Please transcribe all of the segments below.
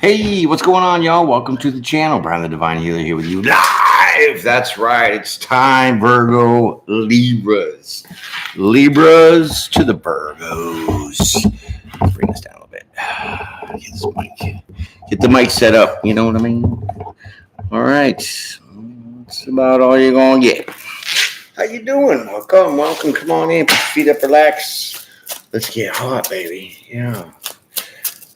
Hey, what's going on, y'all? Welcome to the channel. Brian the Divine Healer here with you live. That's right. It's time, Virgo-Libras. Libras to the Virgos. Let's bring this down a little bit. Get the mic set up. You know what I mean? All right. That's about all you're going to get. How you doing? Welcome. Come on in. Put your feet up, relax. Let's get hot, baby. Yeah.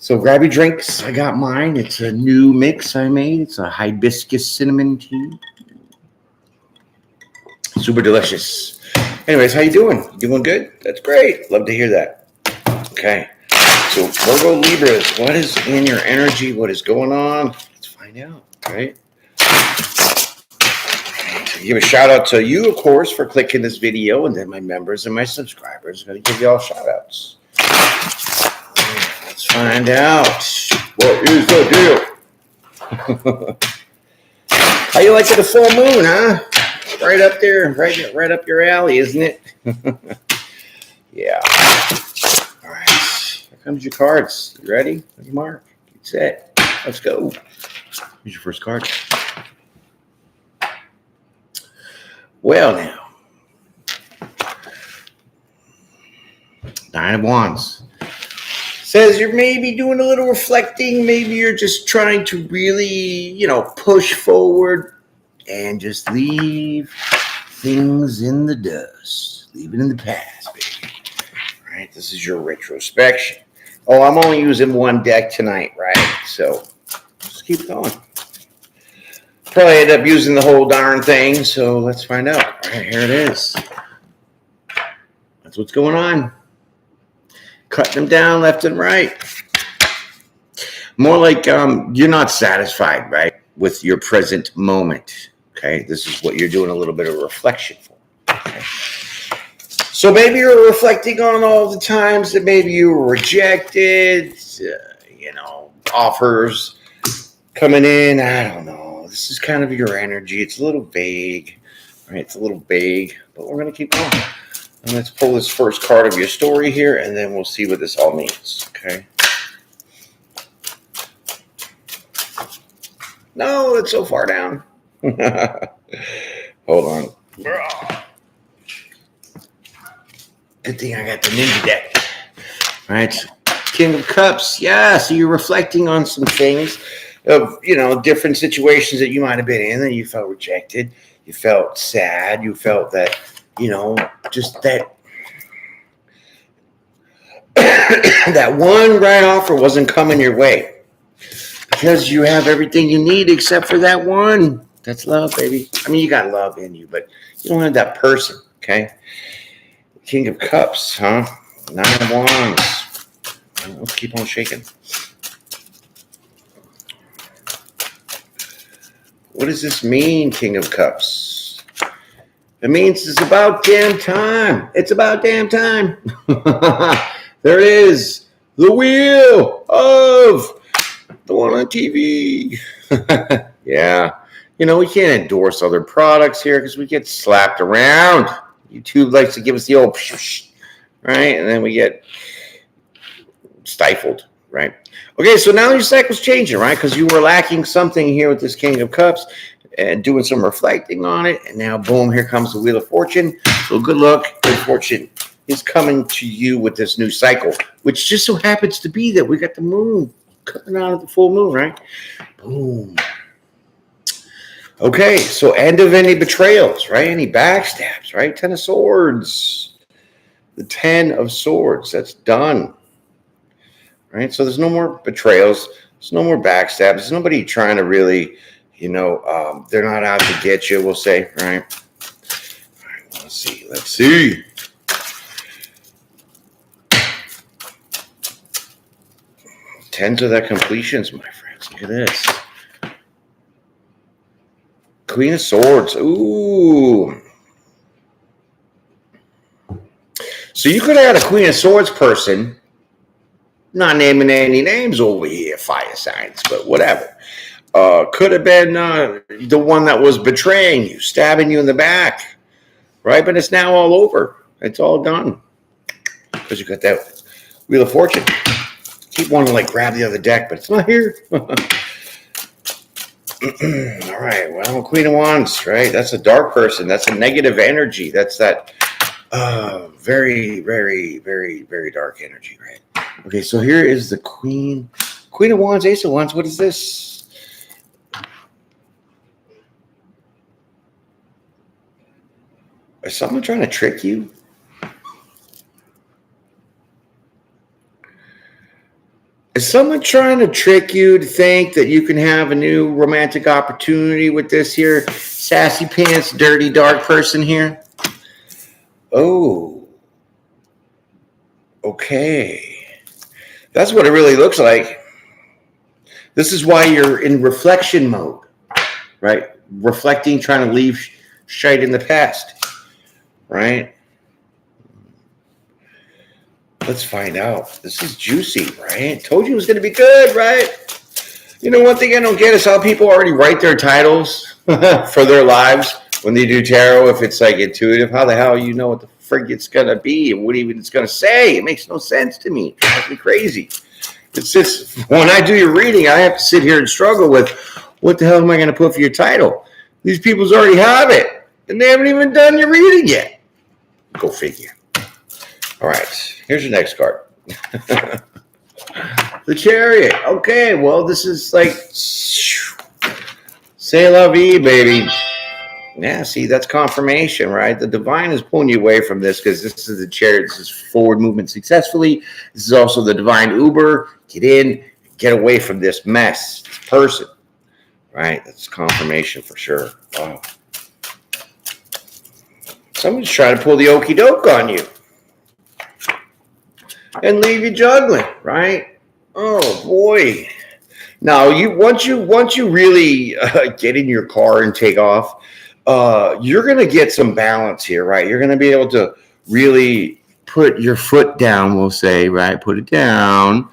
So grab your drinks. I got mine. It's a new mix I made. It's a hibiscus cinnamon tea. Super delicious. Anyways, how you doing? You doing good? That's great. Love to hear that. Okay. So Virgo Libras, what is in your energy? What is going on? Let's find out, right? So give a shout out to you, of course, for clicking this video, and then my members and my subscribers. I'm going to give you all shout outs. Let's find out what is the deal. How you liking the full moon, huh? Right up there, right up your alley, isn't it? Yeah. All right. Here comes your cards. You ready? Ready, Mark? Get set. Let's go. Here's your first card. Well, now. Nine of Wands. Says you're maybe doing a little reflecting. Maybe you're just trying to really, push forward and just leave things in the dust. Leave it in the past, baby. All right, this is your retrospection. Oh, I'm only using one deck tonight, right? So just keep going. Probably end up using the whole darn thing, so let's find out. All right, here it is. That's what's going on. Cut them down left and right. More like you're not satisfied, right, with your present moment. Okay, this is what you're doing a little bit of reflection for. Okay? So maybe you're reflecting on all the times that maybe you were rejected, offers coming in. I don't know. This is kind of your energy. It's a little vague, right? It's a little vague, but we're going to keep going. And let's pull this first card of your story here, and then we'll see what this all means, okay? No, it's so far down. Hold on. Good thing I got the ninja deck. All right, King of Cups. Yeah, so you're reflecting on some things of, different situations that you might have been in, and you felt rejected. You felt sad. You felt that, just that that one right offer wasn't coming your way because you have everything you need except for that one. That's love, baby. I mean, you got love in you, but you don't have that person, okay? King of Cups, huh? Nine of Wands. Let's keep on shaking. What does this mean, King of Cups? It means it's about damn time. It's about damn time. There it is. The wheel of the one on TV. Yeah. We can't endorse other products here because we get slapped around. YouTube likes to give us the old psh, right? And then we get stifled, right? Okay, so now your cycle's changing, right? Because you were lacking something here with this King of Cups and doing some reflecting on it. And now, boom, here comes the Wheel of Fortune. So good luck. Good fortune is coming to you with this new cycle, which just so happens to be that we got the moon coming out of the full moon, right? Boom. Okay, so end of any betrayals, right? Any backstabs, right? 10 of Swords. The 10 of Swords. That's done. Right? So there's no more betrayals. There's no more backstabs. There's nobody trying to really, they're not out to get you, we'll say, right? All right, let's see. Tens of that completions, my friends. Look at this. Queen of Swords. Ooh. So you could have had a Queen of Swords person, not naming any names over here, fire signs, but whatever. Could have been the one that was betraying you, stabbing you in the back, right? But it's now all over. It's all done because you got that Wheel of Fortune. keep wanting to like grab the other deck, but it's not here. All right. Well, Queen of Wands, right? That's a dark person. That's a negative energy. That's that very, very, very, very dark energy, right? Okay, so here is the Queen of Wands, Ace of Wands. What is this? Is someone trying to trick you? Is someone trying to trick you to think that you can have a new romantic opportunity with this here sassy pants, dirty, dark person here? Oh, okay. That's what it really looks like. This is why you're in reflection mode, right? Reflecting, trying to leave shite in the past, right? Let's find out. This is juicy, right? Told you it was going to be good, right? You know, one thing I don't get is how people already write their titles for their lives when they do tarot. If it's like intuitive, how the hell you know what the frig it's going to be and what even it's going to say? It makes no sense to me. It drives me crazy. It's just when I do your reading, I have to sit here and struggle with what the hell am I going to put for your title? These people's already have it, and they haven't even done your reading yet. Go figure. All right, here's your next card. The Chariot. Okay, well, this is like c'est la vie, baby. Yeah, see, that's confirmation, right? The divine is pulling you away from this because this is the Chariot. This is forward movement successfully. This is also the divine Uber. Get in, get away from this mess, this person, right? That's confirmation for sure. Wow. Someone's trying to pull the okey doke on you and leave you juggling, right? Oh boy! Now once you really get in your car and take off, you're gonna get some balance here, right? You're gonna be able to really put your foot down. We'll say, right? Put it down,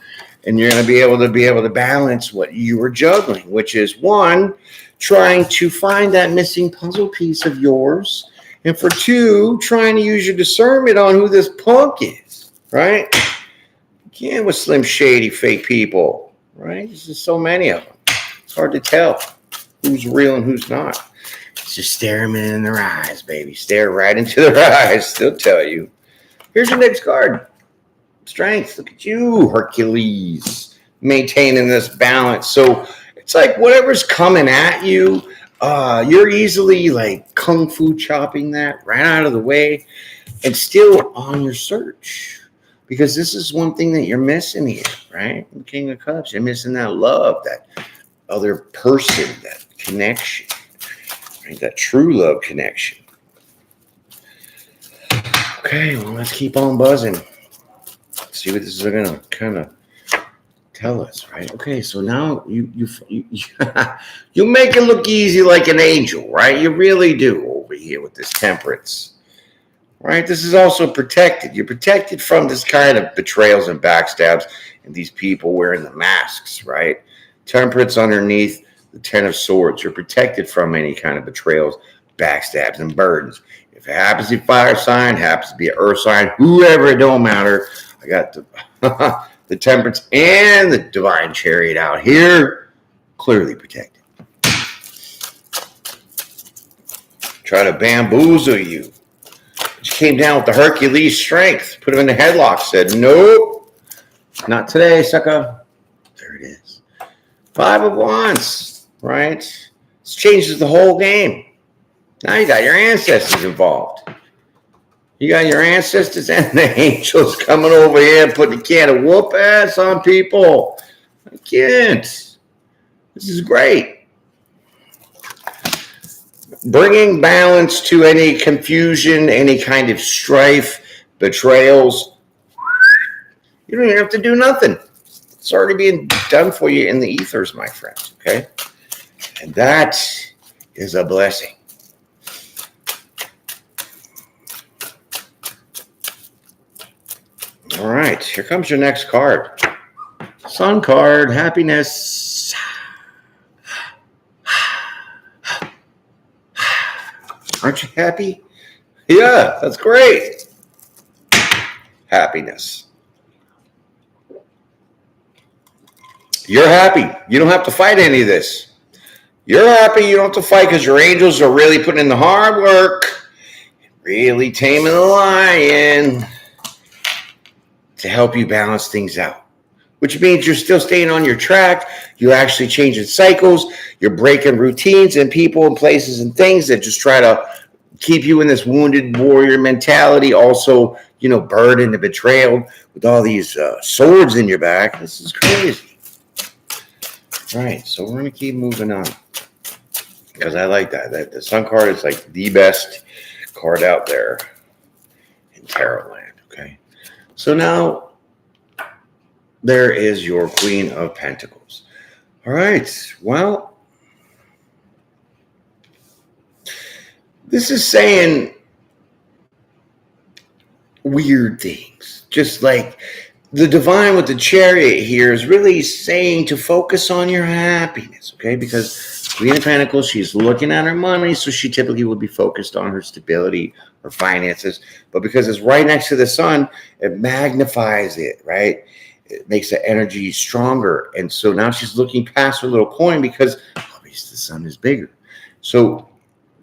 and you're gonna be able to balance what you were juggling, which is one, trying to find that missing puzzle piece of yours, and for two, trying to use your discernment on who this punk is, right? You can't with slim, shady, fake people, right? There's just so many of them. It's hard to tell who's real and who's not. Just stare them in their eyes, baby. Stare right into their eyes. They'll tell you. Here's your next card. Strength. Look at you, Hercules, maintaining this balance. So it's like whatever's coming at you, you're easily like kung fu chopping that right out of the way and still on your search. Because this is one thing that you're missing here, right? The King of Cups. You're missing that love, that other person, that connection, right? That true love connection. Okay, well, let's keep on buzzing. Let's see what this is going to kind of tell us, right? Okay, so now you make it look easy like an angel, right? You really do over here with this Temperance. Right? This is also protected. You're protected from this kind of betrayals and backstabs and these people wearing the masks, right? Temperance underneath the Ten of Swords. You're protected from any kind of betrayals, backstabs, and burdens. If it happens to be fire sign, happens to be an earth sign, whoever, it don't matter. I got the Temperance and the Divine Chariot out here, clearly protected. Try to bamboozle you. Came down with the Hercules strength, put him in the headlock, said, nope, not today, sucker. There it is. Five of Wands, right? This changes the whole game. Now you got your ancestors involved. You got your ancestors and the angels coming over here and putting a can of whoop ass on people. I can't. This is great. Bringing balance to any confusion, any kind of strife, betrayals. You don't even have to do nothing. It's already being done for you in the ethers, my friends, okay? And that is a blessing. All right, here comes your next card. Sun card, happiness. Aren't you happy? Yeah, that's great. Happiness. You're happy. You don't have to fight any of this. You're happy. You don't have to fight because your angels are really putting in the hard work, really taming the lion to help you balance things out, which means you're still staying on your track. You're actually changing cycles. You're breaking routines and people and places and things that just try to keep you in this wounded warrior mentality. Also, burdened and betrayed with all these swords in your back. This is crazy. Right, so we're going to keep moving on because I like that. The Sun card is like the best card out there in Tarot land, okay? So now there is your Queen of Pentacles. All right, well, this is saying weird things, just like the Divine with the Chariot here is really saying to focus on your happiness, okay? Because Queen of Pentacles, she's looking at her money, so she typically would be focused on her stability, her finances. But because it's right next to the Sun, it magnifies it, right? It makes the energy stronger. And so now she's looking past her little coin because obviously the Sun is bigger. So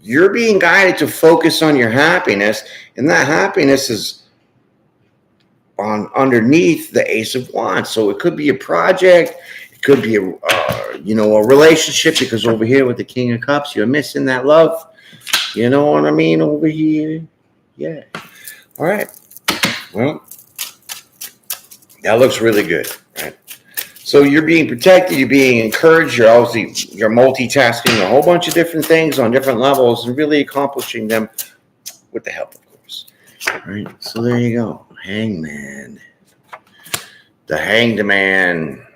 you're being guided to focus on your happiness, and that happiness is on underneath the Ace of Wands. So it could be a project, it could be a relationship, because over here with the King of Cups, you're missing that love. You know what I mean? Over here. Yeah. All right. Well, that looks really good, right? So you're being protected, you're being encouraged, you're multitasking a whole bunch of different things on different levels and really accomplishing them with the help, of course. All right. So there you go. Hangman. The Hanged Man.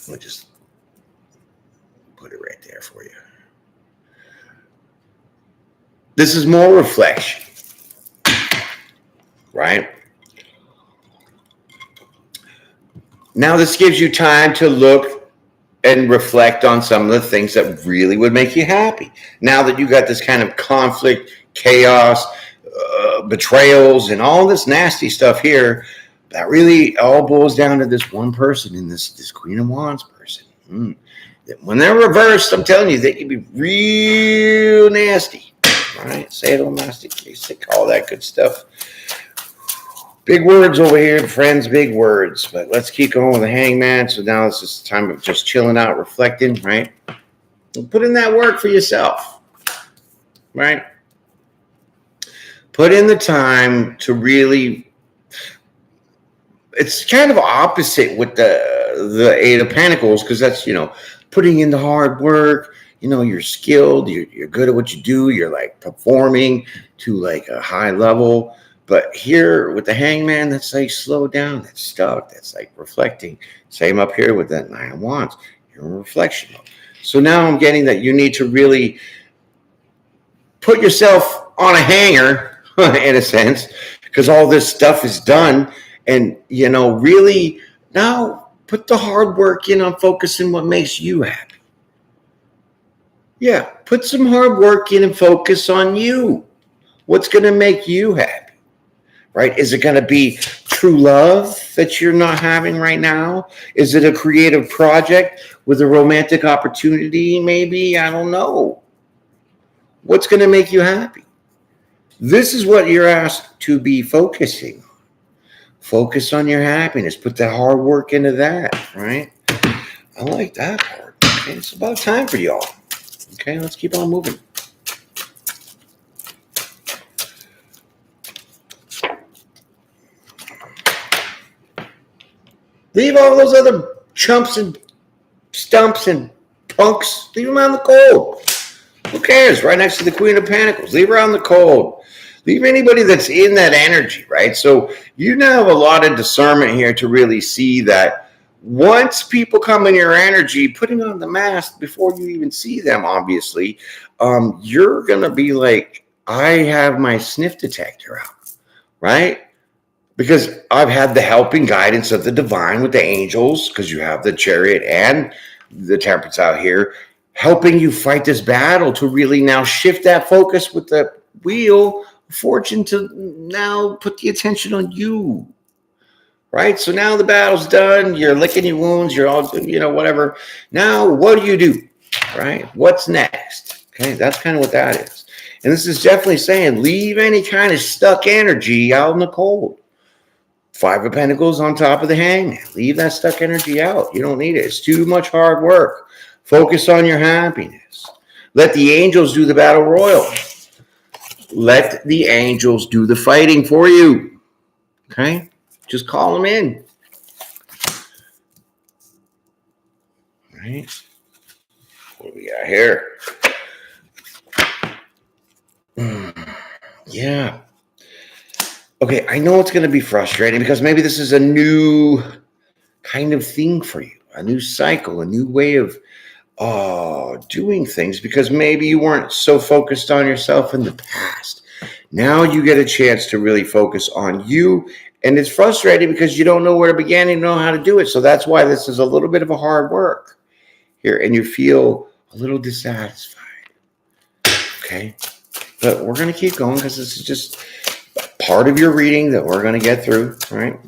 I'll just put it right there for you. This is more reflection, right? Now this gives you time to look and reflect on some of the things that really would make you happy. Now that you got this kind of conflict, chaos, betrayals, and all this nasty stuff here, that really all boils down to this one person in this Queen of Wands person. When they're reversed, I'm telling you, they can be real nasty. All right, sadomasochistic, all that good stuff. Big words over here, friends, big words. But let's keep going with the Hangman. So now it's just time of just chilling out, reflecting, right? And put in that work for yourself, right? Put in the time to really. It's kind of opposite with the Eight of Pentacles, because that's, putting in the hard work. You're skilled, you're good at what you do, you're like performing to like a high level. But here with the Hangman, that's like slow down, that's stuck, that's like reflecting. Same up here with that Nine of Wands, you're in reflection mode. So now I'm getting that you need to really put yourself on a hanger, in a sense, because all this stuff is done. And, really now put the hard work in on focusing what makes you happy. Yeah, put some hard work in and focus on you. What's going to make you happy, right? Is it going to be true love that you're not having right now? Is it a creative project with a romantic opportunity? Maybe, I don't know. What's going to make you happy? This is what you're asked to be focusing on. Focus on your happiness. Put the hard work into that, right? I like that part. Okay, it's about time for y'all. Okay, let's keep on moving. Leave all those other chumps and stumps and punks. Leave them out in the cold. Who cares? Right next to the Queen of Pentacles. Leave her out in the cold. Leave anybody that's in that energy, right? So you now have a lot of discernment here to really see that once people come in your energy, putting on the mask before you even see them, obviously, you're going to be like, I have my sniff detector out, right? Because I've had the helping guidance of the Divine with the angels, because you have the Chariot and the Temperance out here, helping you fight this battle to really now shift that focus with the Wheel of Fortune to now put the attention on you, right? So now the battle's done. You're licking your wounds. You're all, whatever. Now, what do? Right? What's next? Okay, that's kind of what that is. And this is definitely saying leave any kind of stuck energy out in the cold. Five of Pentacles on top of the Hangman. Leave that stuck energy out. You don't need it. It's too much hard work. Focus on your happiness. Let the angels do the battle royal. Let the angels do the fighting for you. Okay? Just call them in. All right? What do we got here? Yeah. Okay, I know it's going to be frustrating because maybe this is a new kind of thing for you, a new cycle, a new way of doing things, because maybe you weren't so focused on yourself in the past. Now you get a chance to really focus on you, and it's frustrating because you don't know where to begin and you don't know how to do it. So that's why this is a little bit of a hard work here, and you feel a little dissatisfied. Okay, but we're going to keep going because this is just part of your reading that we're going to get through, right?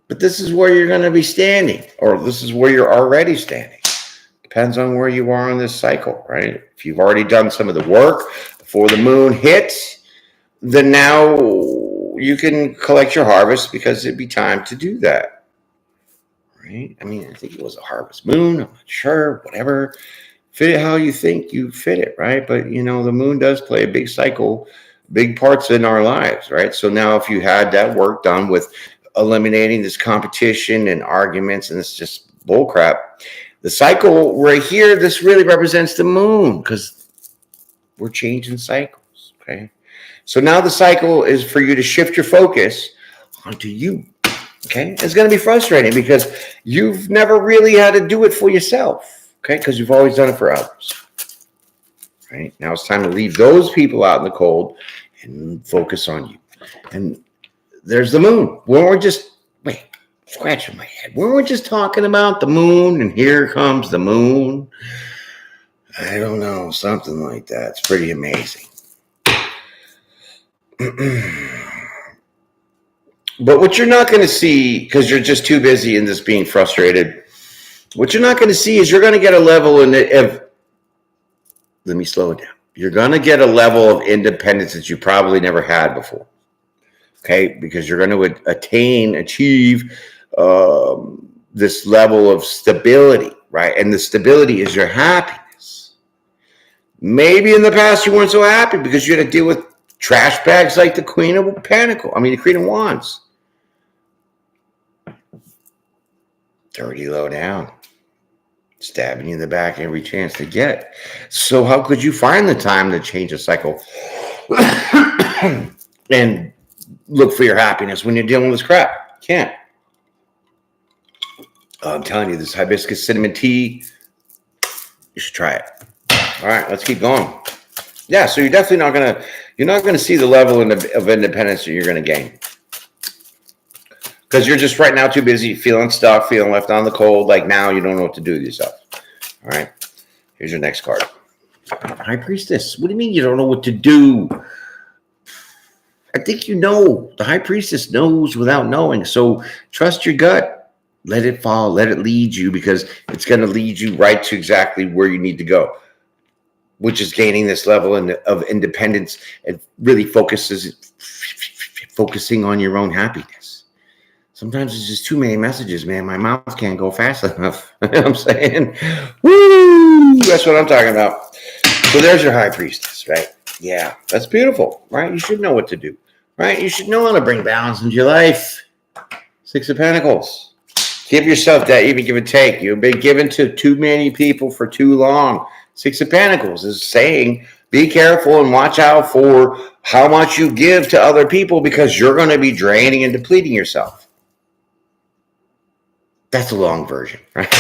But this is where you're going to be standing, or this is where you're already standing. Depends on where you are on this cycle, right? If you've already done some of the work before the moon hits, then now you can collect your harvest because it'd be time to do that, right? I mean, I think it was a harvest moon. I'm not sure, whatever. Fit it how you think you fit it, right? But, the moon does play a big cycle, big parts in our lives, right? So now if you had that work done with eliminating this competition and arguments and this just bullcrap, the cycle right here, this really represents the moon because we're changing cycles, okay? So now the cycle is for you to shift your focus onto you, okay? It's going to be frustrating because you've never really had to do it for yourself, okay? Because you've always done it for others, right? Now it's time to leave those people out in the cold and focus on you. And there's the moon. Scratching my head. We were just talking about the moon, and here comes the moon. I don't know, something like that. It's pretty amazing. But what you're not going to see, because you're just too busy in this being frustrated, what you're not going to see is you're going to get a level of, let me slow it down. You're going to get a level of independence that you probably never had before. Okay, because you're going to achieve this level of stability, right? And the stability is your happiness. Maybe in the past you weren't so happy because you had to deal with trash bags like the Queen of Wands. Dirty low down. Stabbing you in the back every chance to get. So how could you find the time to change a cycle and look for your happiness when you're dealing with this crap? You can't. I'm telling you, this hibiscus cinnamon tea, you should try it. All right, let's keep going. Yeah, so you're definitely not gonna see the level of independence that you're gonna gain, because you're just right now too busy feeling stuck, feeling left on the cold. Like now you don't know what to do with yourself. All right, here's your next card. High Priestess. What do you mean you don't know what to do? I think you know. The High Priestess knows without knowing. So trust your gut. Let it fall. Let it lead you, because it's going to lead you right to exactly where you need to go, which is gaining this level of independence and really focusing on your own happiness. Sometimes it's just too many messages, man. My mouth can't go fast enough. You know what I'm saying? Woo! That's what I'm talking about. So there's your High Priestess, right? Yeah, that's beautiful, right? You should know what to do, right? You should know how to bring balance into your life. Six of Pentacles. Give yourself that even give and take. You've been given to too many people for too long. Six of Pentacles is saying, be careful and watch out for how much you give to other people, because you're going to be draining and depleting yourself. That's a long version, right?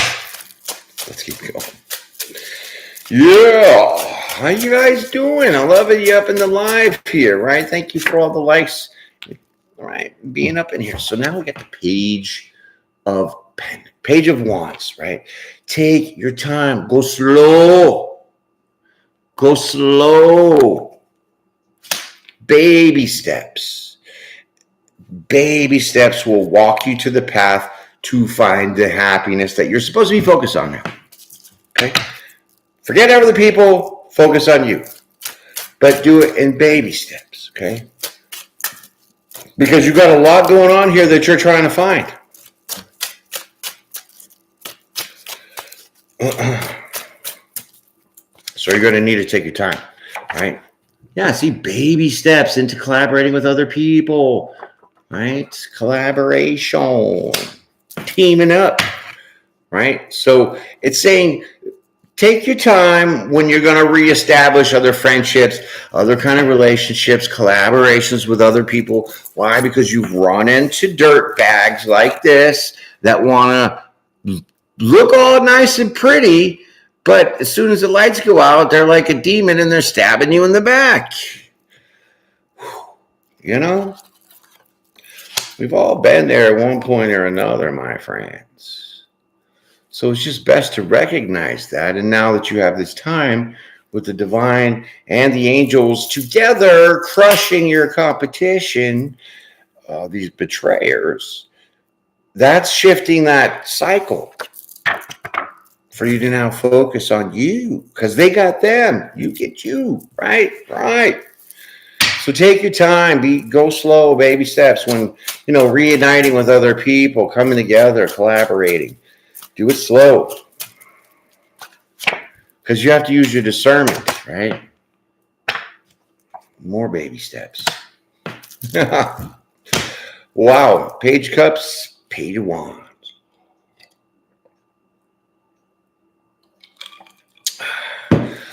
Let's keep going. Yeah. How you guys doing? I love it. You up in the live here, right? Thank you for all the likes. All right, being up in here. So now we get the Page of Wands, right? Take your time. Go slow. Go slow. baby steps. Baby steps will walk you to the path to find the happiness that you're supposed to be focused on now. Okay? Forget other people, focus on you. But do it in baby steps, okay? Because you've got a lot going on here that you're trying to find. So you're going to need to take your time, right? Yeah, see, baby steps into collaborating with other people, right? Collaboration, teaming up, right? So it's saying take your time when you're going to reestablish other friendships, other kind of relationships, collaborations with other people. Why? Because you've run into dirt bags like this that want to look all nice and pretty, but as soon as the lights go out, they're like a demon and they're stabbing you in the back. You know? We've all been there at one point or another, my friends. So it's just best to recognize that. And now that you have this time with the divine and the angels together crushing your competition, these betrayers, that's shifting that cycle for you to now focus on you, because they got them, you get you, right? So take your time, go slow, baby steps when, reuniting with other people, coming together, collaborating. Do it slow, because you have to use your discernment, right? More baby steps. Wow, Page Cups, Page of Wands.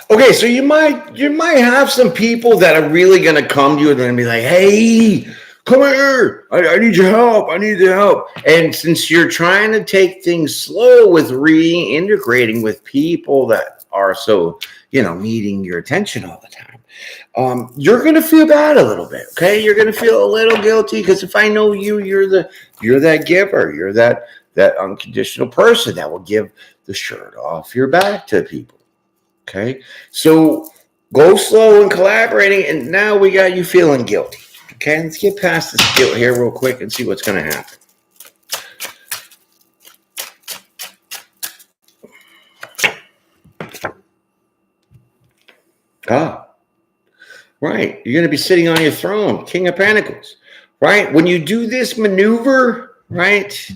Okay, so you might have some people that are really going to come to you and then be like, hey, come here. I need your help. I need your help. And since you're trying to take things slow with reintegrating with people that are so, needing your attention all the time, you're going to feel bad a little bit, okay? You're going to feel a little guilty because if I know you, you're that giver. You're that unconditional person that will give the shirt off your back to people. Okay, so go slow and collaborating, and now we got you feeling guilty. Okay, let's get past this guilt here real quick and see what's going to happen. Right. You're going to be sitting on your throne, King of Pentacles. Right. When you do this maneuver, right,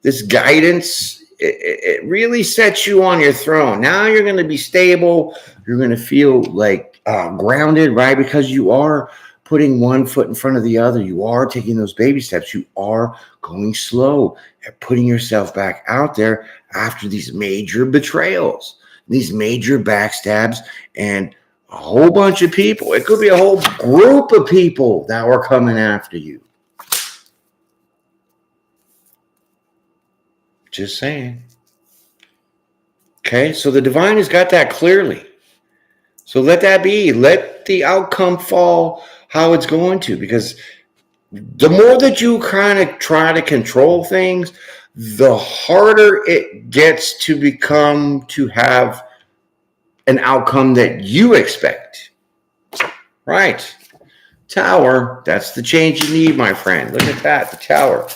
this guidance, it really sets you on your throne. Now you're going to be stable. You're going to feel like grounded, right? Because you are putting one foot in front of the other. You are taking those baby steps. You are going slow and putting yourself back out there after these major betrayals, these major backstabs, and a whole bunch of people. It could be a whole group of people that were coming after you. Just saying. Okay, so the divine has got that clearly. So let that be. Let the outcome fall how it's going to, because the more that you kind of try to control things, the harder it gets to become to have an outcome that you expect. Right. Tower, that's the change you need, my friend. Look at that, the Tower.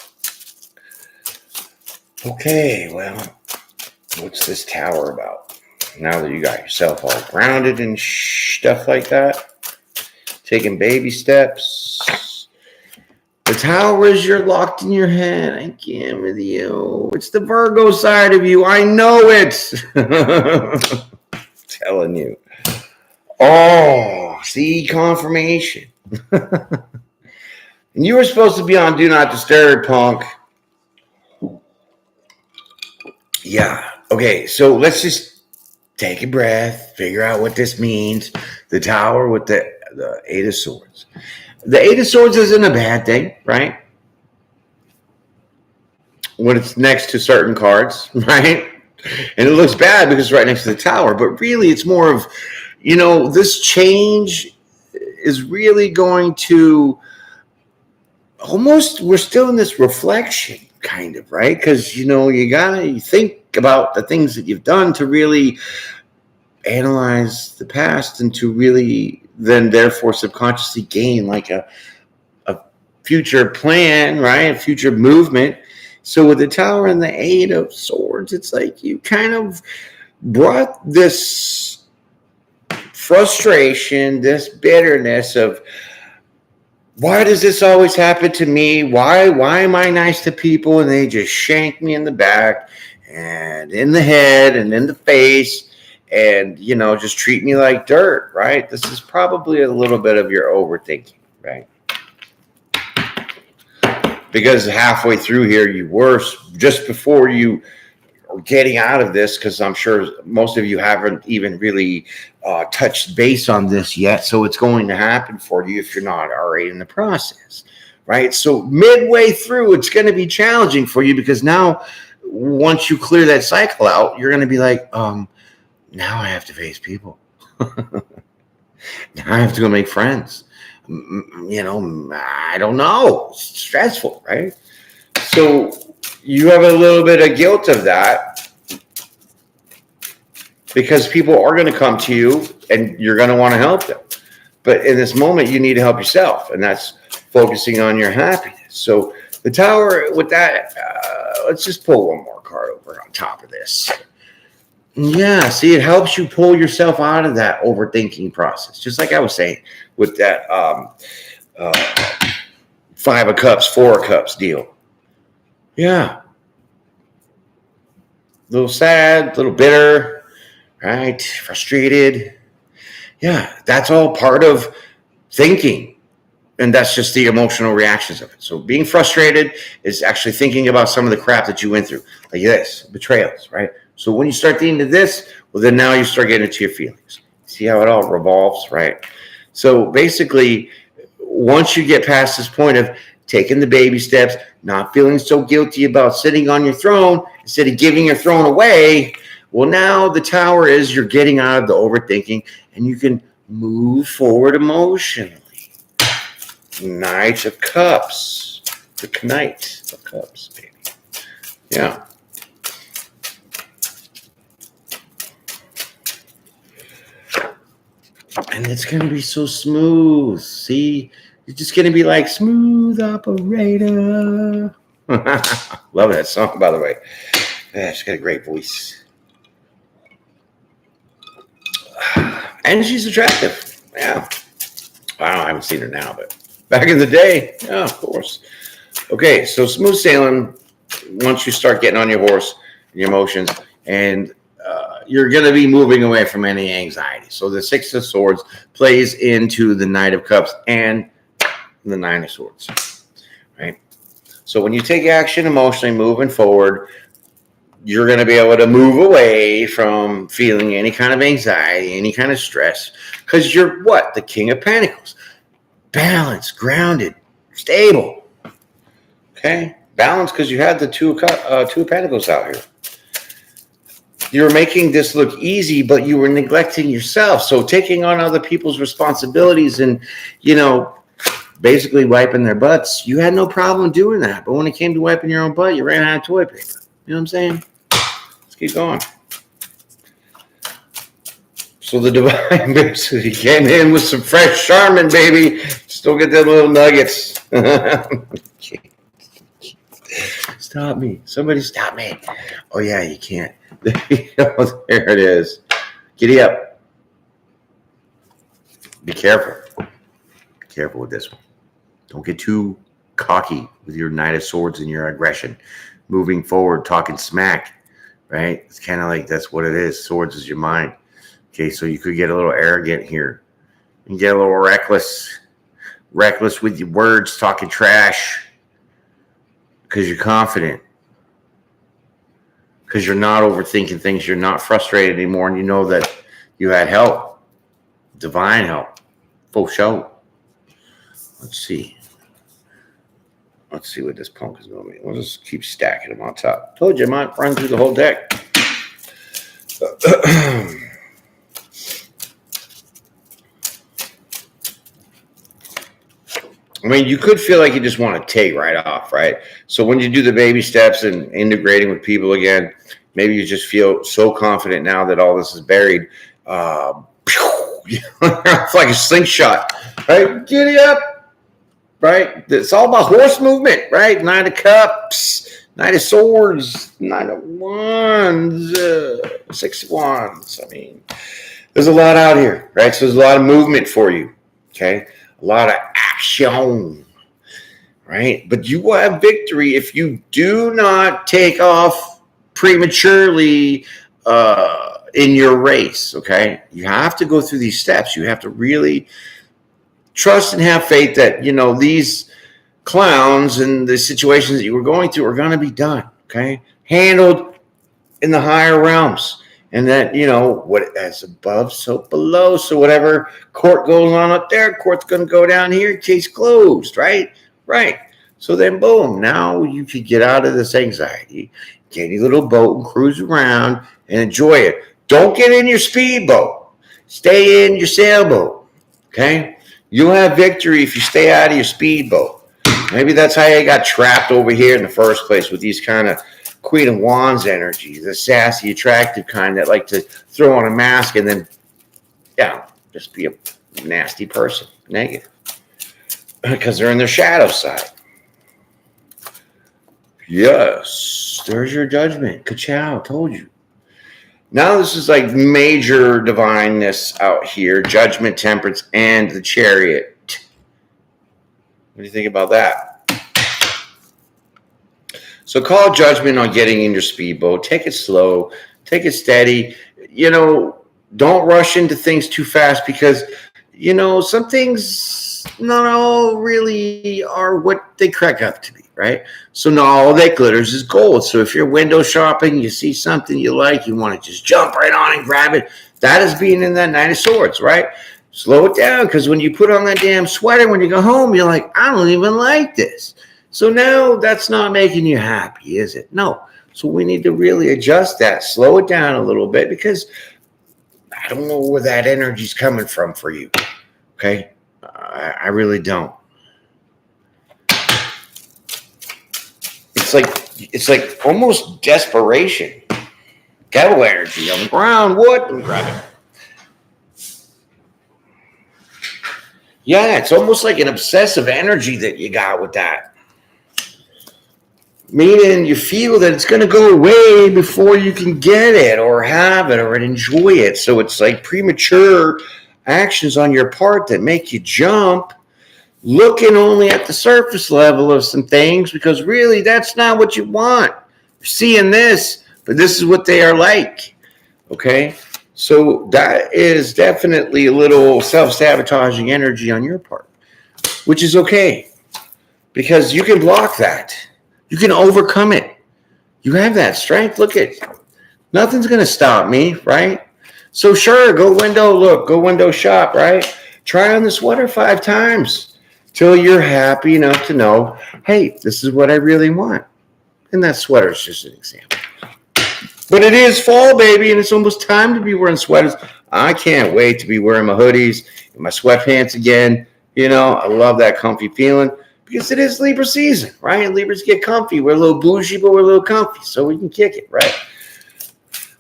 Okay, well, what's this Tower about? Now that you got yourself all grounded and stuff like that, taking baby steps. The Tower is you're locked in your head. I can't with you. It's the Virgo side of you. I know it. Telling you. Oh, see, confirmation. And you were supposed to be on Do Not Disturb, punk. Yeah. Okay, so let's just take a breath, figure out what this means. The Tower with the Eight of Swords. The Eight of Swords isn't a bad thing, right? When it's next to certain cards, right? And it looks bad because it's right next to the Tower. But really, it's more of, this change is really going to almost, we're still in this reflection kind of, right? Because, you got to think about the things that you've done to really analyze the past and to really then therefore subconsciously gain like a future plan, right? A future movement. So with the Tower and the Eight of Swords, it's like you kind of brought this frustration, this bitterness of, why does this always happen to me? Why am I nice to people and they just shank me in the back and in the head and in the face and, just treat me like dirt, right? This is probably a little bit of your overthinking, right? Because halfway through here, you were, just before you are getting out of this, because I'm sure most of you haven't even really touched base on this yet. So it's going to happen for you if you're not already in the process, right? So midway through, it's going to be challenging for you, because now once you clear that cycle out, you're going to be like, now I have to face people. Now I have to go make friends. I don't know. It's stressful, right? So you have a little bit of guilt of that, because people are going to come to you and you're going to want to help them. But in this moment, you need to help yourself, and that's focusing on your happiness. So the Tower, with that, let's just pull one more card over on top of this. Yeah, see, it helps you pull yourself out of that overthinking process. Just like I was saying with that 5 of Cups, 4 of Cups deal. Yeah. A little sad, a little bitter, right? Frustrated. Yeah, that's all part of thinking. And that's just the emotional reactions of it. So being frustrated is actually thinking about some of the crap that you went through. Like this, betrayals, right? So when you start thinking of this, well, then now you start getting into your feelings. See how it all revolves, right? So basically, once you get past this point of taking the baby steps, not feeling so guilty about sitting on your throne instead of giving your throne away, well, now the Tower is you're getting out of the overthinking and you can move forward emotionally. Knight of Cups. The Knight of Cups, baby. Yeah. And it's going to be so smooth. See? You're just going to be like, smooth operator. Love that song, by the way. Yeah, she's got a great voice. And she's attractive. Yeah. Wow, I haven't seen her now, but back in the day, yeah, of course. Okay, so smooth sailing, once you start getting on your horse, your emotions, and you're going to be moving away from any anxiety. So the 6 of Swords plays into the Knight of Cups and the 9 of Swords, right? So when you take action emotionally, moving forward, you're going to be able to move away from feeling any kind of anxiety, any kind of stress, because you're what? The King of Pentacles. Balanced, grounded, stable. Okay? Balanced because you had the two of Pentacles out here. You're making this look easy, but you were neglecting yourself. So taking on other people's responsibilities and, basically wiping their butts, you had no problem doing that. But when it came to wiping your own butt, you ran out of toilet paper. You know what I'm saying? Let's keep going. So the Divine basically came in with some fresh Charmin, baby. Still get them little nuggets. Stop me. Somebody stop me. Oh, yeah, you can't. There it is. Giddy up. Be careful. Be careful with this one. Don't get too cocky with your Knight of Swords and your aggression. Moving forward, talking smack, right? It's kind of like that's what it is. Swords is your mind. Okay, so you could get a little arrogant here. You get a little reckless with your words, talking trash because you're confident, because you're not overthinking things. You're not frustrated anymore, and you know that you had help, divine help, full show. Let's see what this punk is going to be. We'll just keep stacking them on top. Told you, I might run through the whole deck. I mean, you could feel like you just want to take right off, right? So when you do the baby steps and integrating with people again, maybe you just feel so confident now that all this is buried. It's like a slingshot, right? Giddy up, right? It's all about horse movement, right? Nine of Cups, Knight of Swords, Nine of Wands, Six of Wands. I mean, there's a lot out here, right? So there's a lot of movement for you, okay? A lot of action, right? But you will have victory if you do not take off prematurely in your race, okay? You have to go through these steps. You have to really trust and have faith that, these clowns and the situations that you were going through are going to be done, okay? Handled in the higher realms. And that, what as above, so below. So whatever court goes on up there, court's going to go down here, case closed, right? Right. So then, boom, now you can get out of this anxiety, get your little boat and cruise around and enjoy it. Don't get in your speedboat. Stay in your sailboat, okay? You'll have victory if you stay out of your speedboat. Maybe that's how you got trapped over here in the first place with these kind of Queen of Wands energy, the sassy, attractive kind that like to throw on a mask and then, just be a nasty person, negative, because they're in their shadow side. Yes, there's your judgment. Ka-chow, told you. Now this is like major divineness out here, judgment, temperance, and the chariot. What do you think about that? So call judgment on getting in your speedboat. Take it slow. Take it steady. Don't rush into things too fast because, some things not all really are what they crack up to be, right? So not all that glitters is gold. So if you're window shopping, you see something you like, you want to just jump right on and grab it. That is being in that Knight of Swords, right? Slow it down because when you put on that damn sweater, when you go home, you're like, I don't even like this. So now that's not making you happy, is it? No. So we need to really adjust that, slow it down a little bit because I don't know where that energy's coming from for you. Okay? I really don't. It's like almost desperation. Devil energy on the ground. What? Let me grab it. Yeah, it's almost like an obsessive energy that you got with that. Meaning you feel that it's going to go away before you can get it or have it or enjoy it. So it's like premature actions on your part that make you jump, looking only at the surface level of some things because really that's not what you want. You're seeing this, but this is what they are like. Okay? So that is definitely a little self-sabotaging energy on your part, which is okay because you can block that. You can overcome it. You have that strength. Look at nothing's going to stop me, right? So sure, go window shop, right? Try on the sweater 5 times till you're happy enough to know, hey, this is what I really want. And that sweater is just an example. But it is fall, baby, and it's almost time to be wearing sweaters. I can't wait to be wearing my hoodies and my sweatpants again. I love that comfy feeling. Because it is Libra season, right? Libras get comfy. We're a little bougie, but we're a little comfy, so we can kick it, right?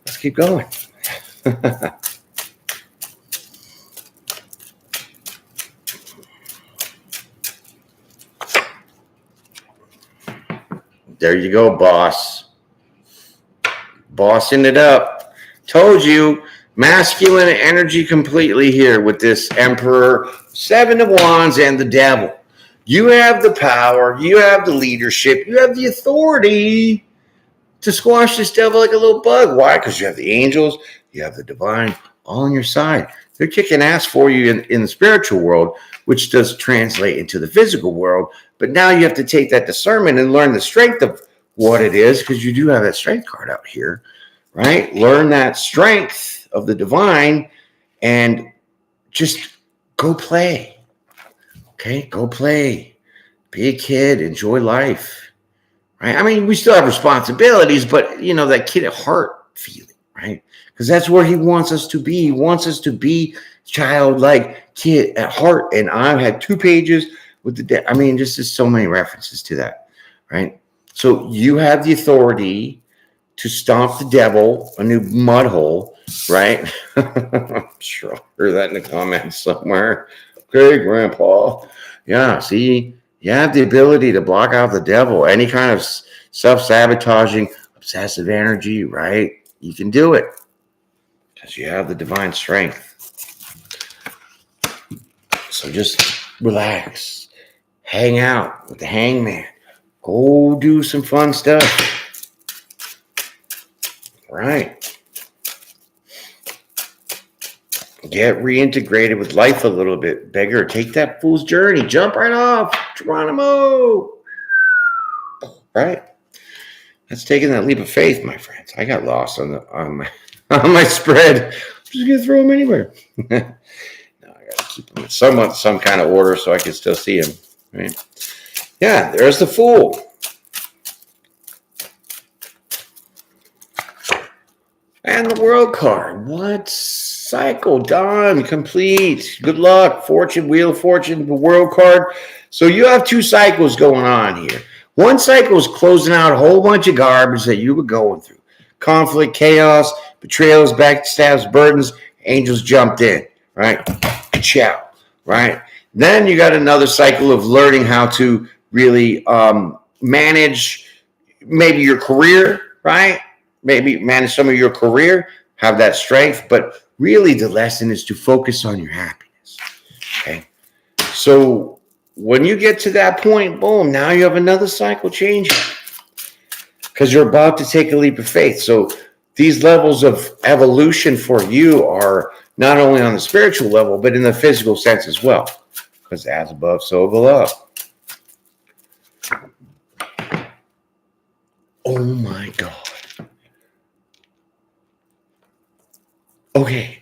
Let's keep going. There you go, boss. Bossing it up. Told you, masculine energy completely here with this Emperor, 7 of Wands, and the Devil. You have the power, you have the leadership, you have the authority to squash this devil like a little bug. Why? Because you have the angels, you have the divine all on your side. They're kicking ass for you in the spiritual world, which does translate into the physical world. But now you have to take that discernment and learn the strength of what it is, because you do have that strength card out here, right? Learn that strength of the divine and just go play. Okay, go play. Be a kid. Enjoy life. Right? I mean, we still have responsibilities, but, that kid at heart feeling, right? Because that's where he wants us to be. He wants us to be childlike kid at heart. And I've had 2 pages with just so many references to that, right? So you have the authority to stomp the devil, a new mud hole, right? I'm sure I'll hear that in the comments somewhere. Okay, Grandpa. Yeah, see, you have the ability to block out the devil, any kind of self-sabotaging, obsessive energy, right? You can do it because you have the divine strength. So just relax, hang out with the hangman, go do some fun stuff, right? Get reintegrated with life a little bit. Beggar, take that fool's journey. Jump right off. Geronimo. Right? That's taking that leap of faith, my friends. I got lost on my spread. I'm just going to throw them anywhere. No, I got to keep them in some kind of order so I can still see them. Right? Yeah, there's the Fool. And the World card. What? Cycle done, complete. Good luck, fortune, wheel of fortune, the World card. So you have 2 cycles going on here. One cycle is closing out a whole bunch of garbage that you were going through. Conflict, chaos, betrayals, backstabs, burdens. Angels jumped in, right? Ciao, right? Then you got another cycle of learning how to really manage maybe your career, right? Maybe manage some of your career, have that strength, but really the lesson is to focus on your happiness, okay? So when you get to that point, boom, now you have another cycle changing because you're about to take a leap of faith. So these levels of evolution for you are not only on the spiritual level, but in the physical sense as well, because as above, so below. Oh my God. Okay.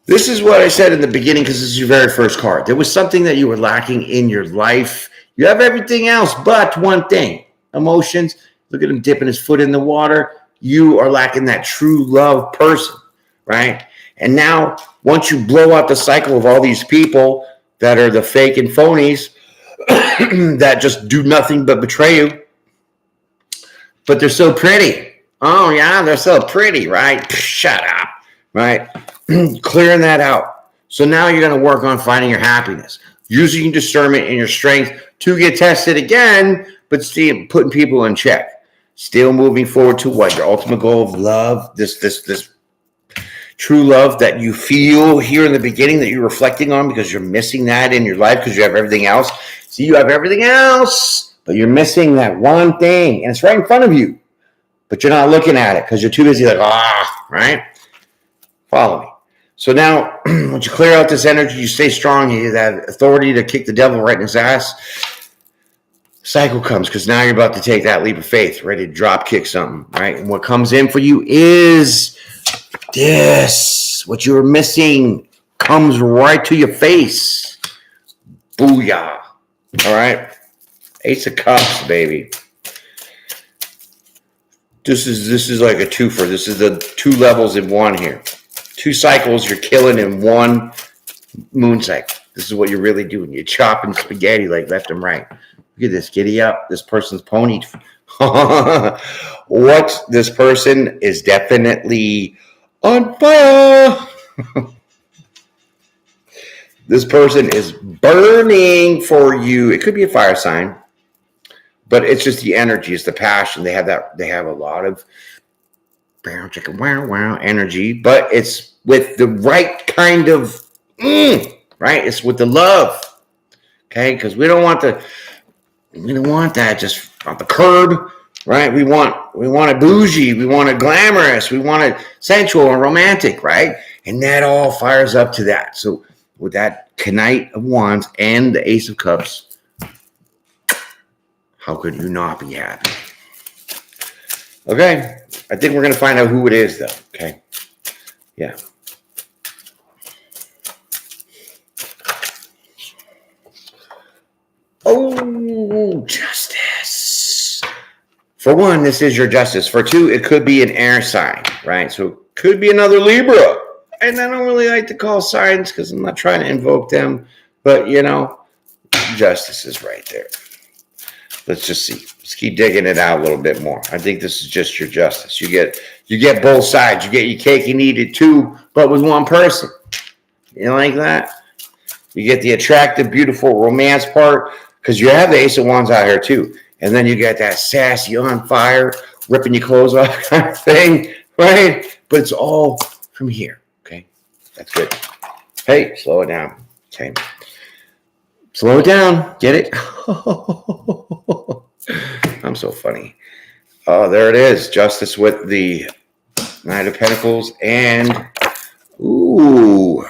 This is what I said in the beginning because this is your very first card. There was something that you were lacking in your life. You have everything else but one thing. Emotions. Look at him dipping his foot in the water. You are lacking that true love person, right? And now, once you blow out the cycle of all these people that are the fake and phonies that just do nothing but betray you, but they're so pretty. Oh, yeah, they're so pretty, right? Shut up, right? Clearing that out. So now you're going to work on finding your happiness, using your discernment and your strength to get tested again, but still putting people in check. Still moving forward to what? Your ultimate goal of love, this true love that you feel here in the beginning that you're reflecting on because you're missing that in your life because you have everything else. See, you have everything else, but you're missing that one thing, and it's right in front of you. But you're not looking at it because you're too busy right? Follow me. So now, once you clear out this energy, you stay strong, you have authority to kick the devil right in his ass. Cycle comes because now you're about to take that leap of faith, ready to drop kick something, right? And what comes in for you is this. What you were missing comes right to your face. Booyah. All right? Ace of Cups, baby. This is like a twofer. This is the 2 levels in one here. 2 cycles you're killing in one moon cycle. This is what you're really doing. You're chopping spaghetti like left and right. Look at this. Giddy up. This person's pony. What? This person is definitely on fire. This person is burning for you. It could be a fire sign. But it's just the energy, it's the passion. They have a lot of wow energy, but it's with the right kind of right? It's with the love. Okay? Because we don't want that just on the curb, right? We want it bougie, we want it glamorous, we want it sensual and romantic, right? And that all fires up to that. So with that Knight of Wands and the Ace of Cups, how could you not be happy? Okay. I think we're going to find out who it is, though. Okay. Yeah. Oh, justice. For one, this is your justice. For 2, it could be an air sign, right? So it could be another Libra. And I don't really like to call signs because I'm not trying to invoke them. But, justice is right there. Let's just see. Let's keep digging it out a little bit more. I think this is just your justice. You get both sides. You get your cake and eat it too, but with one person. You like that? You get the attractive, beautiful romance part, because you have the Ace of Wands out here too. And then you get that sassy, on fire, ripping your clothes off kind of thing, right? But it's all from here, okay? That's good. Hey, slow it down, okay? Slow it down. Get it? I'm so funny. Oh, there it is. Justice with the Knight of Pentacles. And, ooh,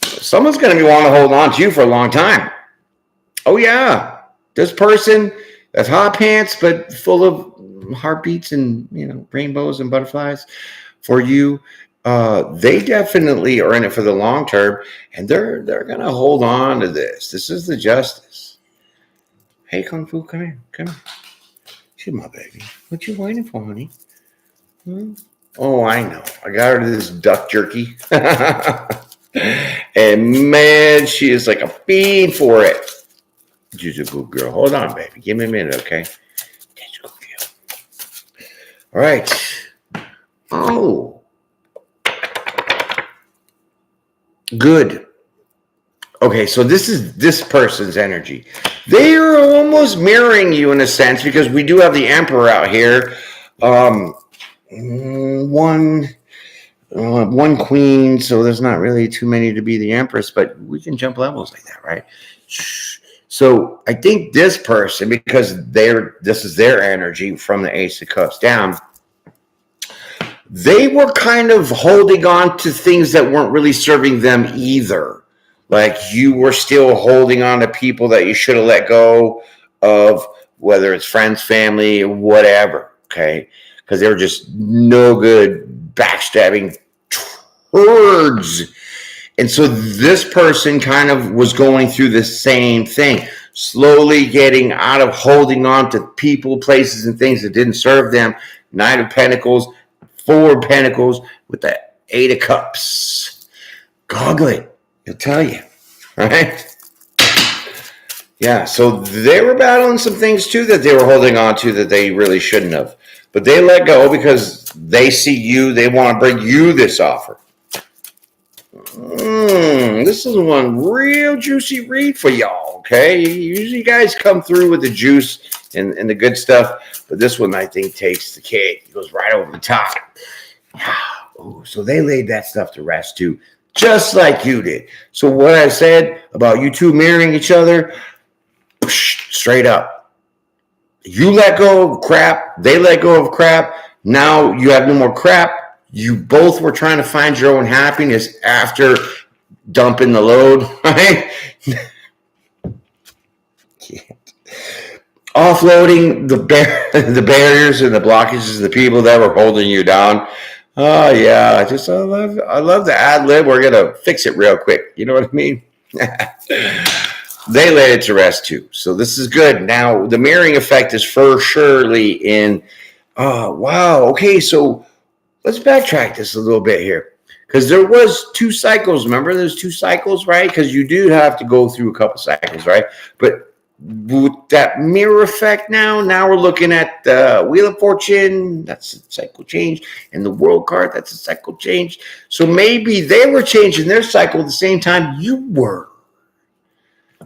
someone's going to be wanting to hold on to you for a long time. Oh, yeah. This person that's hot pants, but full of heartbeats and, rainbows and butterflies for you. They definitely are in it for the long term, and they're going to hold on to this. This is the justice. Hey, Kung Fu, come here. Come here. She's my baby. What you waiting for, honey? Oh, I know. I got her this duck jerky. And, man, she is like a fiend for it. She's a good girl. Hold on, baby. Give me a minute, okay? That's a good girl. All right. Oh. Good. Okay, so this is this person's energy. They are almost mirroring you in a sense, because we do have the Emperor out here. One queen, so there's not really too many to be the Empress, but we can jump levels like that, right? So I think this person, because this is their energy from the Ace of Cups down, they were kind of holding on to things that weren't really serving them either. Like, you were still holding on to people that you should have let go of, whether it's friends, family, whatever, okay? Because they were just no good, backstabbing turds. And so this person kind of was going through the same thing, slowly getting out of holding on to people, places, and things that didn't serve them. Knight of Pentacles, Four of Pentacles with the Eight of Cups. Goggle it. He'll tell you, right? Yeah, so they were battling some things too that they were holding on to that they really shouldn't have. But they let go because they see you. They want to bring you this offer. This is one real juicy read for y'all, okay? Usually you guys come through with the juice and the good stuff, but this one I think takes the cake. It goes right over the top. Oh, so they laid that stuff to rest too, just like you did. So what I said about you two mirroring each other, straight up. You let go of crap. They let go of crap. Now you have no more crap. You both were trying to find your own happiness after dumping the load, right? Offloading the barriers and the blockages of the people that were holding you down. Oh yeah, I love the ad lib. We're gonna fix it real quick. You know what I mean? They laid it to rest too. So this is good. Now the mirroring effect is for surely in. Wow. Okay, so let's backtrack this a little bit here, because there was 2 cycles. Remember, there's 2 cycles, right? Because you do have to go through a couple cycles, right? But with that mirror effect now we're looking at the Wheel of Fortune. That's a cycle change. And the World card, that's a cycle change. So maybe they were changing their cycle at the same time you were.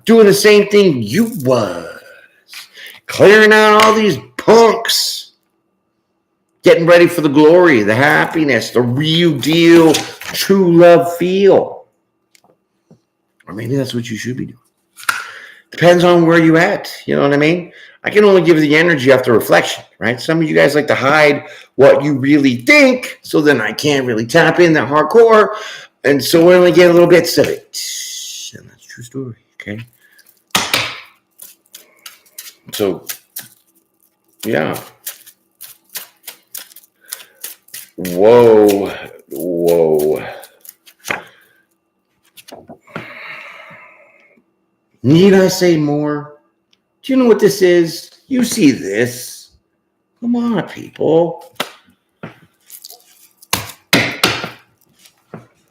Doing the same thing you was. Clearing out all these punks. Getting ready for the glory, the happiness, the real deal, true love feel. Or maybe that's what you should be doing. Depends on where you at. You know what I mean? I can only give the energy after reflection, right? Some of you guys like to hide what you really think, so then I can't really tap in that hardcore. And so we only get little bits of it. And that's a true story, okay? So, yeah. Whoa. Need I say more? Do you know what this is? You see this. Come on, people.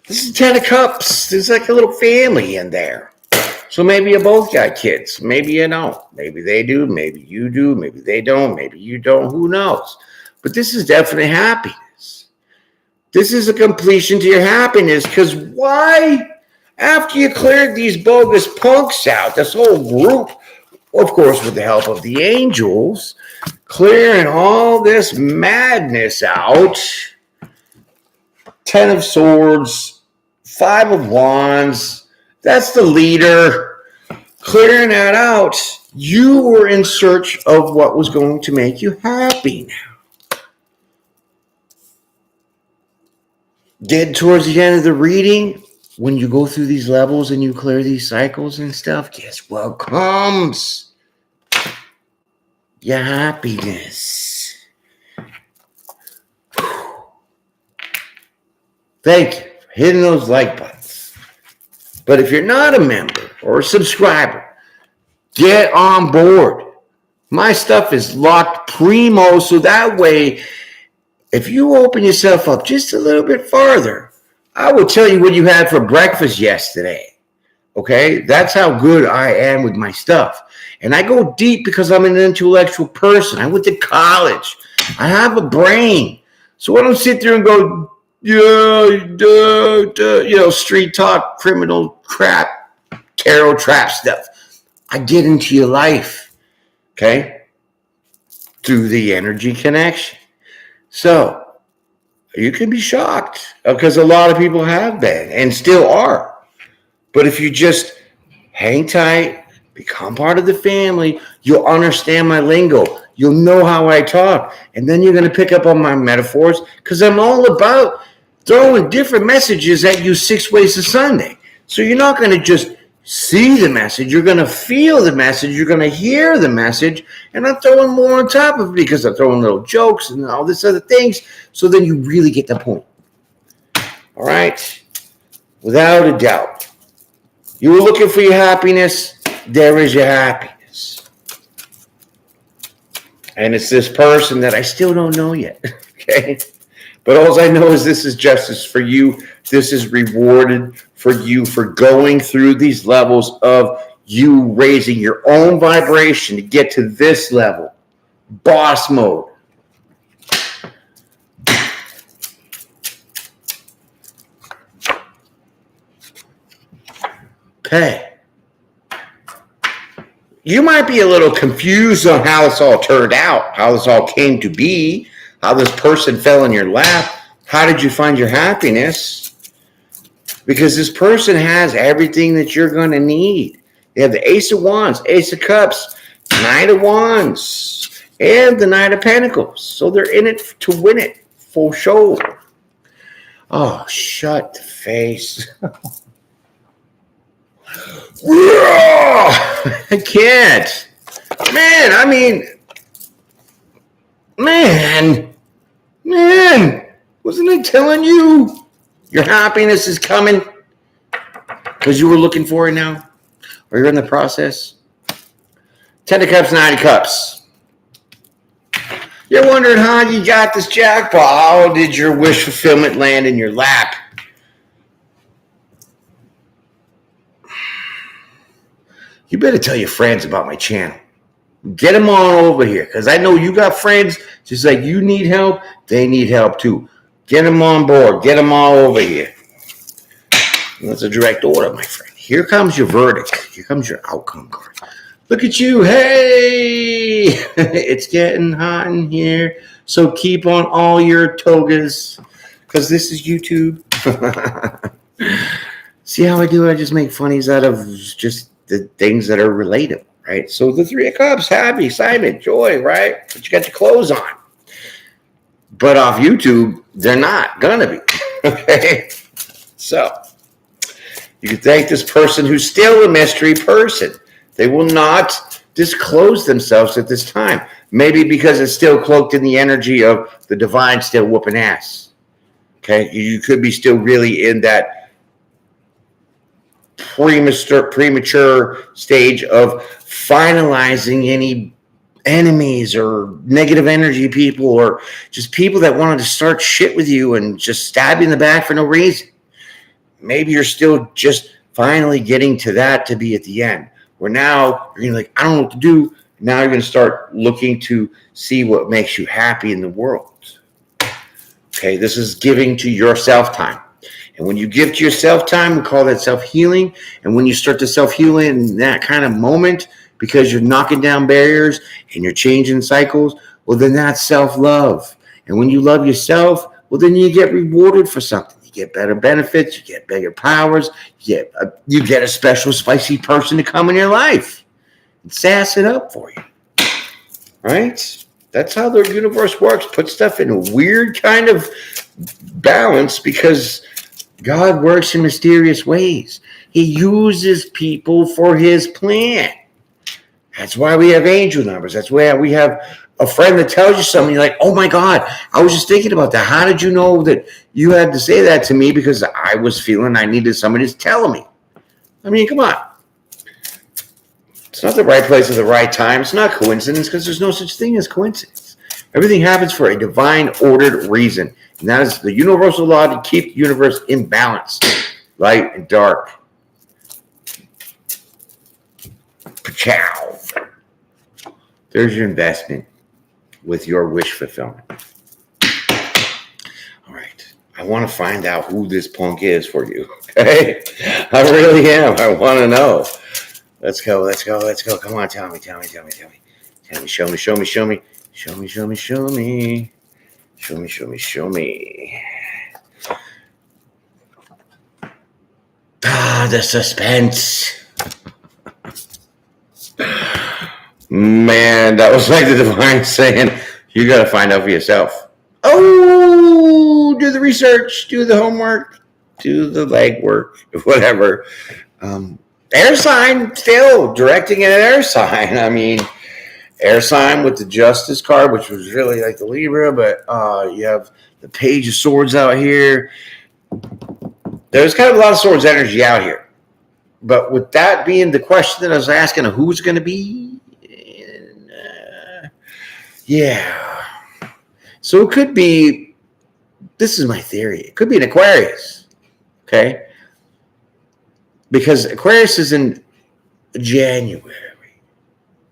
This is 10 of Cups. There's like a little family in there. So maybe you both got kids. Maybe you don't. Maybe they do. Maybe you do. Maybe they don't. Maybe you don't. Who knows? But this is definitely happiness. This is a completion to your happiness. Because why? After you cleared these bogus punks out, this whole group, of course, with the help of the angels, clearing all this madness out. 10 of Swords, 5 of Wands. That's the leader. Clearing that out, you were in search of what was going to make you happy now. Getting towards the end of the reading, when you go through these levels and you clear these cycles and stuff, guess what comes? Your happiness. Thank you for hitting those like buttons. But if you're not a member or a subscriber, get on board. My stuff is locked primo, so that way, if you open yourself up just a little bit farther, I will tell you what you had for breakfast yesterday. Okay? That's how good I am with my stuff. And I go deep because I'm an intellectual person. I went to college. I have a brain. So I don't sit there and go, street talk, criminal crap, tarot trap stuff. I get into your life, okay, through the energy connection. So you can be shocked because a lot of people have been and still are. But if you just hang tight, become part of the family, you'll understand my lingo. You'll know how I talk. And then you're going to pick up on my metaphors because I'm all about throwing different messages at you 6 ways to Sunday. So you're not going to just see the message. You're going to feel the message. You're going to hear the message. And I'm throwing more on top of it because I'm throwing little jokes and all this other things. So then you really get the point. All right? Without a doubt. You were looking for your happiness. There is your happiness. And it's this person that I still don't know yet. Okay? But all I know is this is justice for you. This is rewarded for you for going through these levels of you raising your own vibration to get to this level. Boss mode. Okay. You might be a little confused on how this all turned out, how this all came to be, how this person fell in your lap. How did you find your happiness? Because this person has everything that you're going to need. They have the Ace of Wands, Ace of Cups, Knight of Wands, and the Knight of Pentacles. So they're in it to win it, for sure. Oh, shut the face. I can't. Man, wasn't I telling you your happiness is coming? Because you were looking for it now? Or you're in the process? 10 of Cups, 9 of Cups. You're wondering how you got this jackpot. How did your wish fulfillment land in your lap? You better tell your friends about my channel. Get them on over here because I know you got friends just like you need help. They need help too. Get them on board. Get them all over here. That's a direct order, my friend. Here comes your verdict. Here comes your outcome card. Look at you. Hey, it's getting hot in here. So keep on all your togas because this is YouTube. See how I do it? I just make funnies out of just the things that are relatable, right? So the 3 of Cups, happy, excitement, joy, right? But you got your clothes on. But off YouTube, they're not going to be. Okay? So you can thank this person who's still a mystery person. They will not disclose themselves at this time. Maybe because it's still cloaked in the energy of the divine still whooping ass. Okay? You could be still really in that premature stage of finalizing any enemies or negative energy people or just people that wanted to start shit with you and just stab you in the back for no reason. Maybe you're still just finally getting to that to be at the end, where now you're gonna like, I don't know what to do. Now you're gonna start looking to see what makes you happy in the world. Okay, this is giving to yourself time. And when you give to yourself time, we call that self-healing. And when you start to self-heal in that kind of moment, because you're knocking down barriers and you're changing cycles, well, then that's self-love. And when you love yourself, well, then you get rewarded for something. You get better benefits, you get bigger powers, you get a special spicy person to come in your life and sass it up for you. Right? That's how the universe works. Put stuff in a weird kind of balance, because God works in mysterious ways. He uses people for his plan. That's why we have angel numbers. That's why we have a friend that tells you something. You're like, oh my God, I was just thinking about that. How did you know that you had to say that to me? Because I was feeling I needed somebody to tell me. I mean, come on. It's not the right place at the right time. It's not coincidence, because there's no such thing as coincidence. Everything happens for a divine ordered reason. And that is the universal law to keep the universe in balance, light and dark. Pachow. There's your investment with your wish fulfillment. All right. I want to find out who this punk is for you. Okay? I really am. I want to know. Let's go. Come on, tell me. Show me. Ah, the suspense. Man, that was like the divine saying, you got to find out for yourself. Oh, do the research, do the homework, do the legwork, whatever. Air sign, still directing an air sign. I mean, air sign with the Justice card, which was really like the Libra, but you have the Page of Swords out here. There's kind of a lot of Swords energy out here. But with that being the question that I was asking, who's going to be? Yeah. So it could be, this is my theory, it could be an Aquarius. Okay? Because Aquarius is in January,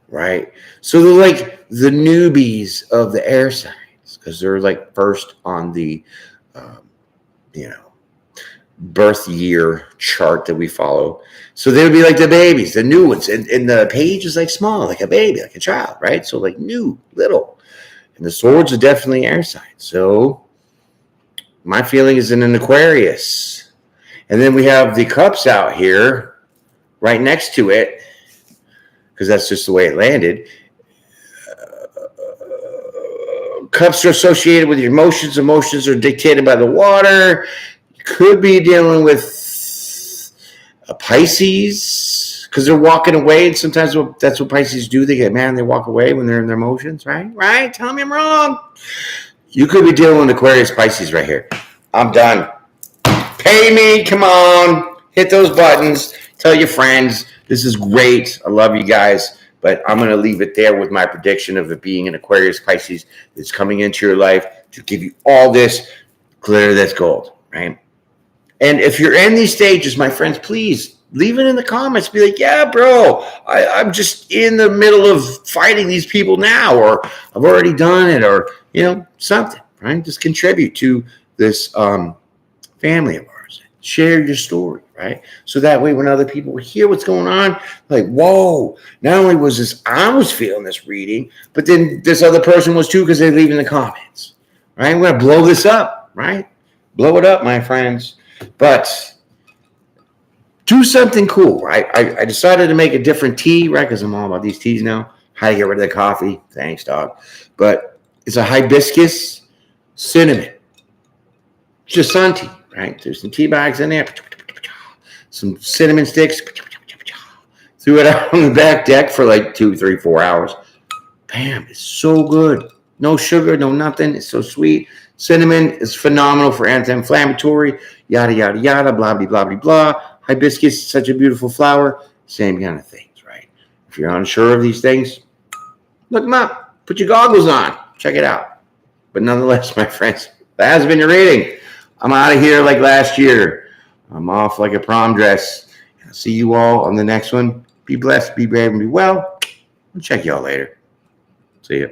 right? So they're like the newbies of the air signs, because they're like first on the, birth year chart that we follow. So they would be like the babies, the new ones. And the Page is like small, like a baby, like a child, right? So like new, little. And the Swords are definitely air signs. So my feeling is in an Aquarius. And then we have the Cups out here right next to it, because that's just the way it landed. Cups are associated with your emotions. Emotions are dictated by the water. Could be dealing with a Pisces, because they're walking away. And sometimes that's what Pisces do. They get mad and they walk away when they're in their emotions, right? Right? Tell me I'm wrong. You could be dealing with Aquarius, Pisces right here. I'm done. Pay me. Come on. Hit those buttons. Tell your friends. This is great. I love you guys. But I'm going to leave it there with my prediction of it being an Aquarius, Pisces that's coming into your life to give you all this glitter that's gold, right? And if you're in these stages, my friends, please leave it in the comments. Be like, yeah, bro, I'm just in the middle of fighting these people now, or I've already done it, or, something, right? Just contribute to this family of ours. Share your story, right? So that way when other people hear what's going on, like, whoa, not only was this, I was feeling this reading, but then this other person was too, because they leave in the comments, right? We're going to blow this up, right? Blow it up, my friends. But do something cool, right? I decided to make a different tea, right? Because I'm all about these teas now. How to get rid of the coffee. Thanks, dog. But it's a hibiscus cinnamon. It's just sun tea, right? There's some tea bags in there. Some cinnamon sticks. Threw it out on the back deck for like 2, 3, 4 hours. Bam, it's so good. No sugar, no nothing. It's so sweet. Cinnamon is phenomenal for anti-inflammatory, yada, yada, yada, blah, blah, blah, blah, blah. Hibiscus is such a beautiful flower. Same kind of things, right? If you're unsure of these things, look them up. Put your goggles on. Check it out. But nonetheless, my friends, that has been your reading. I'm out of here like last year. I'm off like a prom dress. I'll see you all on the next one. Be blessed, be brave, and be well. I'll check y'all later. See ya.